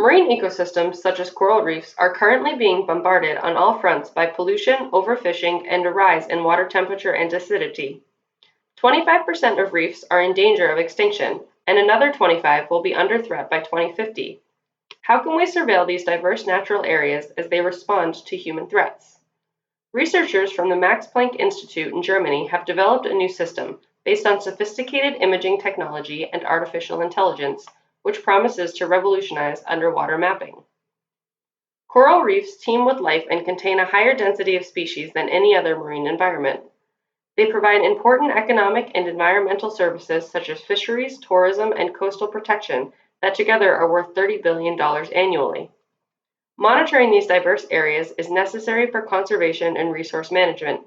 Marine ecosystems such as coral reefs are currently being bombarded on all fronts by pollution, overfishing, and a rise in water temperature and acidity. 25% of reefs are in danger of extinction, and another 25% will be under threat by 2050. How can we surveil these diverse natural areas as they respond to human threats? Researchers from the Max Planck Institute in Germany have developed a new system based on sophisticated imaging technology and artificial intelligence, which promises to revolutionize underwater mapping. Coral reefs teem with life and contain a higher density of species than any other marine environment. They provide important economic and environmental services such as fisheries, tourism, and coastal protection that together are worth $30 billion annually. Monitoring these diverse areas is necessary for conservation and resource management,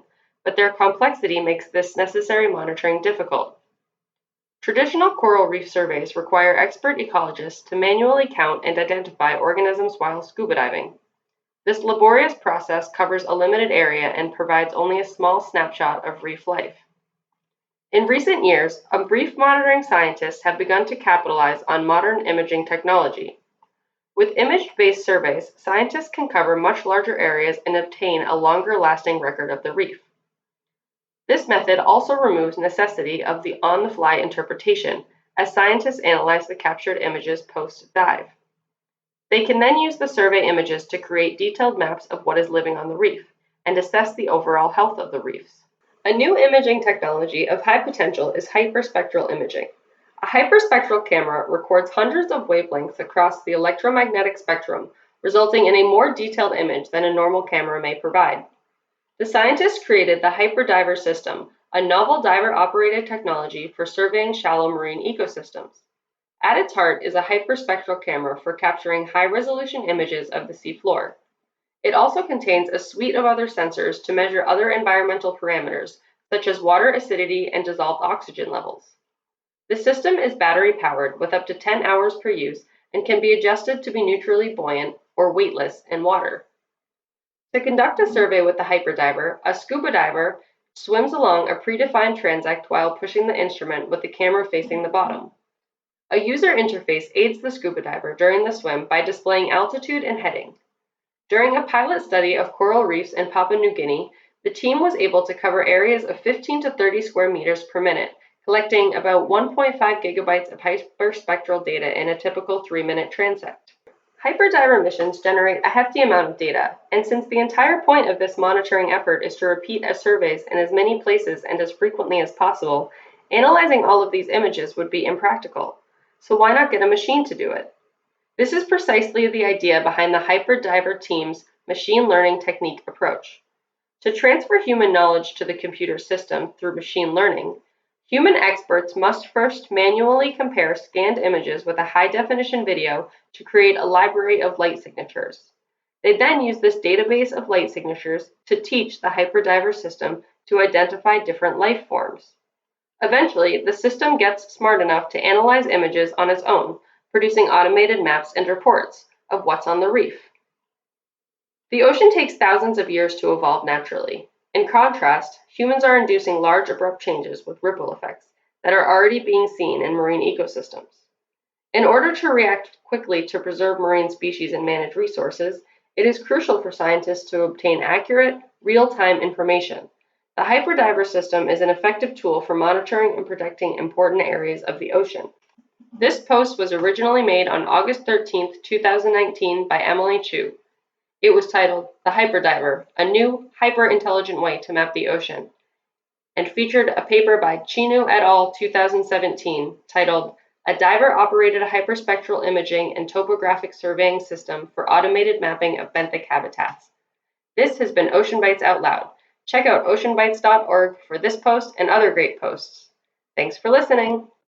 but their complexity makes this necessary monitoring difficult. Traditional coral reef surveys require expert ecologists to manually count and identify organisms while scuba diving. This laborious process covers a limited area and provides only a small snapshot of reef life. In recent years, reef monitoring scientists have begun to capitalize on modern imaging technology. With image-based surveys, scientists can cover much larger areas and obtain a longer-lasting record of the reef. This method also removes necessity of the on-the-fly interpretation, as scientists analyze the captured images post-dive. They can then use the survey images to create detailed maps of what is living on the reef and assess the overall health of the reefs. A new imaging technology of high potential is hyperspectral imaging. A hyperspectral camera records hundreds of wavelengths across the electromagnetic spectrum, resulting in a more detailed image than a normal camera may provide. The scientists created the HyperDiver system, a novel diver-operated technology for surveying shallow marine ecosystems. At its heart is a hyperspectral camera for capturing high-resolution images of the seafloor. It also contains a suite of other sensors to measure other environmental parameters, such as water acidity and dissolved oxygen levels. The system is battery-powered with up to 10 hours per use and can be adjusted to be neutrally buoyant or weightless in water. To conduct a survey with the HyperDiver, a scuba diver swims along a predefined transect while pushing the instrument with the camera facing the bottom. A user interface aids the scuba diver during the swim by displaying altitude and heading. During a pilot study of coral reefs in Papua New Guinea, the team was able to cover areas of 15 to 30 square meters per minute, collecting about 1.5 gigabytes of hyperspectral data in a typical 3-minute transect. HyperDiver missions generate a hefty amount of data, and since the entire point of this monitoring effort is to repeat surveys in as many places and as frequently as possible, analyzing all of these images would be impractical. So why not get a machine to do it? This is precisely the idea behind the HyperDiver team's machine learning technique approach. To transfer human knowledge to the computer system through machine learning, human experts must first manually compare scanned images with a high-definition video to create a library of light signatures. They then use this database of light signatures to teach the HyperDiver system to identify different life forms. Eventually, the system gets smart enough to analyze images on its own, producing automated maps and reports of what's on the reef. The ocean takes thousands of years to evolve naturally. In contrast, humans are inducing large abrupt changes with ripple effects that are already being seen in marine ecosystems. In order to react quickly to preserve marine species and manage resources, it is crucial for scientists to obtain accurate, real-time information. The HyperDiver system is an effective tool for monitoring and protecting important areas of the ocean. This post was originally made on August 13, 2019 by Emily Chu. It was titled The HyperDiver, a new, hyper-intelligent way to map the ocean, and featured a paper by Chinu et al. 2017 titled A Diver-Operated Hyperspectral Imaging and Topographic Surveying System for Automated Mapping of Benthic Habitats. This has been Oceanbites Out Loud. Check out oceanbites.org for this post and other great posts. Thanks for listening.